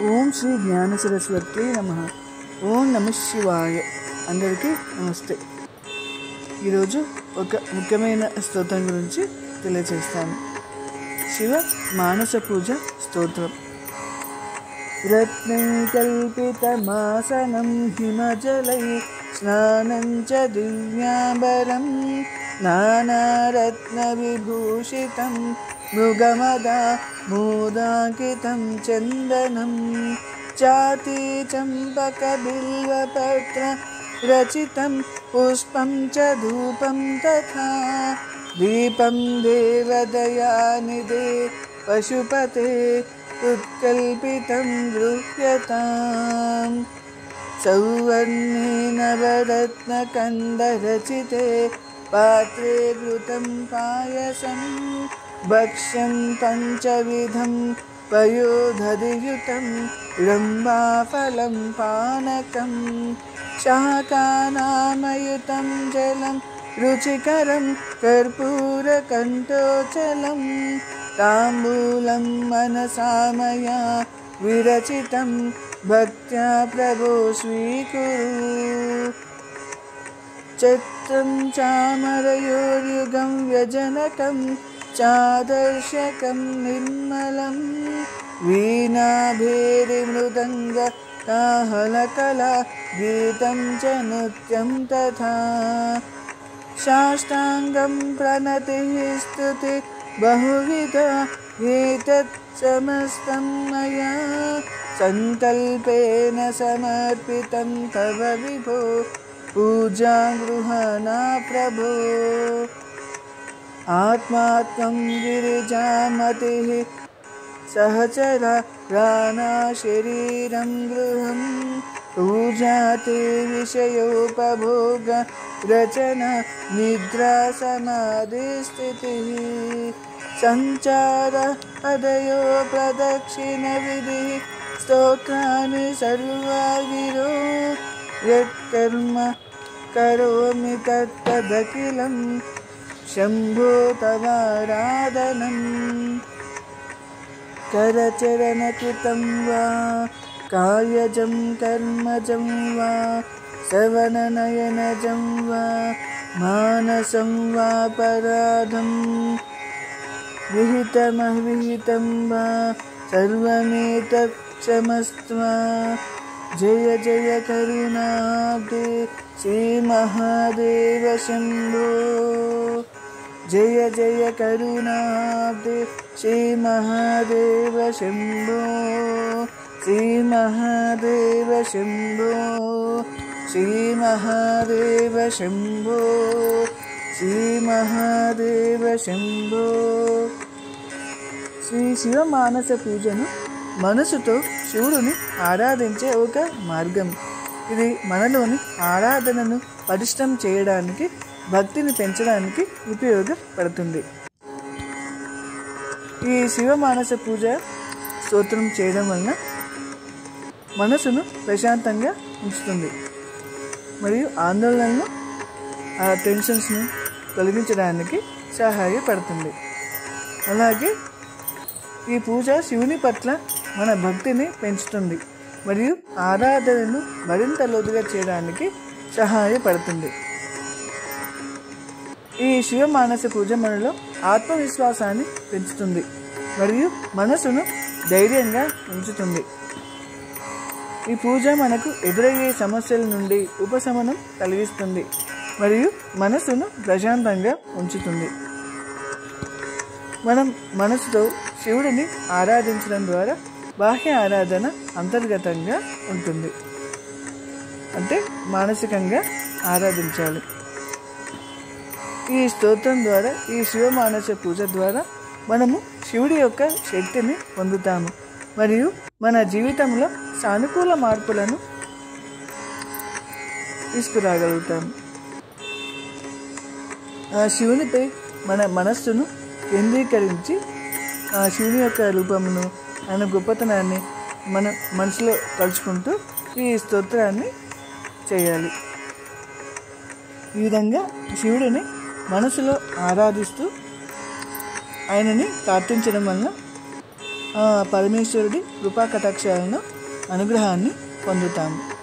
ఓం శ్రీ జ్ఞాన సరస్వతి నమః. ఓం నమః శివాయ. అందరికీ నమస్తే. ఈరోజు ఒక ముఖ్యమైన స్తోత్రం గురించి తెలియజేస్తాను. శివ మానస పూజ స్తోత్రం. రత్నకల్పితమాసనం హిమజలై స్నానం చ దివ్యాంబరం నానారత్నవిభూషితం మృగమదా మోదాంకితం చందనం చాతి చంపక బిల్వపత్ర రచితం పుష్పం చ ధూపం తథా దీపం దేవదయానిదే పశుపతే ఉత్కల్పితం గృహ్యతాం సౌవర్ణే నవరత్నకందరచితే పాత్రే ఘృతం పాయసం భక్ష్యం పంచవిధం పయోధరియుతం రంభాఫలం పానకం శాకానామయుతం జలం రుచికరం కర్పూరకంఠోచలం తాంబూలం మనసామయా విరచితం భక్త్యా ప్రభో స్వీకురు చత్రం చామరయోర్యుగం వ్యజనకం చాదర్శకం నిర్మలం వీణాభేరిమృదంగ కాహలకలా గీతం చ నృత్యం తథా సాష్టాంగం ప్రణతిః స్తుతి బహువిధ ఏతత్ సమస్తం మయా సంకల్పేన సమర్పితం తవ విభో పూజా గృహణా ప్రభో ఆత్మాత్మం గిరిజామతిః సహచరా రాణా శరీరం గృహం పూజాతే విషయోపభోగ రచన నిద్రా సమాధి స్థితిః సంచార అదయో ప్రదక్షిణ విధి స్తోత్రాన్ని సర్వాగిరో యత్కర్మ కరోమి తత్తదఖిలం శంభో తవారాధనం కరచరణకృతం వా కాయజం కర్మజం వా శ్రవణనయనజం వా మానసం వా పరాధం విహితమవిహితం వా సర్వమేతత్ క్షమస్త్వా జయ జయ కరుణాబ్దే శ్రీ మహాదేవ శంభో జయ జయ కరుణాబ్దే శ్రీ మహాదేవ శంభో శ్రీ మహాదేవ శంభో శ్రీ మహాదేవ శంభో శ్రీ మహాదేవ శంభో. శ్రీ శివ మానస పూజను మనసుతో శివుడిని ఆరాధించే ఒక మార్గం. ఇది మనలోని ఆరాధనను పటిష్టం చేయడానికి, భక్తిని పెంచడానికి ఉపయోగపడుతుంది. ఈ శివ మానస పూజ స్తోత్రం చేయడం వలన మనసును ప్రశాంతంగా ఉంచుతుంది మరియు ఆందోళనలను, ఆ టెన్షన్స్ను తొలగించడానికి సహాయపడుతుంది. అలాగే ఈ పూజ శివుని పట్ల మన భక్తిని పెంచుతుంది మరియు ఆరాధనను మరింత లోతుగా చేయడానికి సహాయపడుతుంది. ఈ శివ మానస పూజ మనలో ఆత్మవిశ్వాసాన్ని పెంచుతుంది మరియు మనసును ధైర్యంగా ఉంచుతుంది. ఈ పూజ మనకు ఎదురయ్యే సమస్యల నుండి ఉపశమనం కలిగిస్తుంది మరియు మనసును ప్రశాంతంగా ఉంచుతుంది. మనం మనసుతో శివుడిని ఆరాధించడం ద్వారా బాహ్య ఆరాధన అంతర్గతంగా ఉంటుంది, అంటే మానసికంగా ఆరాధించాలి. ఈ స్తోత్రం ద్వారా, ఈ శివ మానస పూజ ద్వారా మనము శివుడి యొక్క శక్తిని పొందుతాము మరియు మన జీవితంలో సానుకూల మార్పులను తీసుకురాగలుగుతాము. ఆ శివునిపై మన మనస్సును కేంద్రీకరించి ఆ శివుని యొక్క రూపమును, ఆయన గొప్పతనాన్ని మన మనసులో తలుచుకుంటూ ఈ స్తోత్రాన్ని చేయాలి. ఈ విధంగా శివుడిని మనసులో ఆరాధిస్తూ ఆయనని ప్రార్థించడం వలన పరమేశ్వరుడి కృపా కటాక్షాలను అనుగ్రహాన్ని పొందుతాము.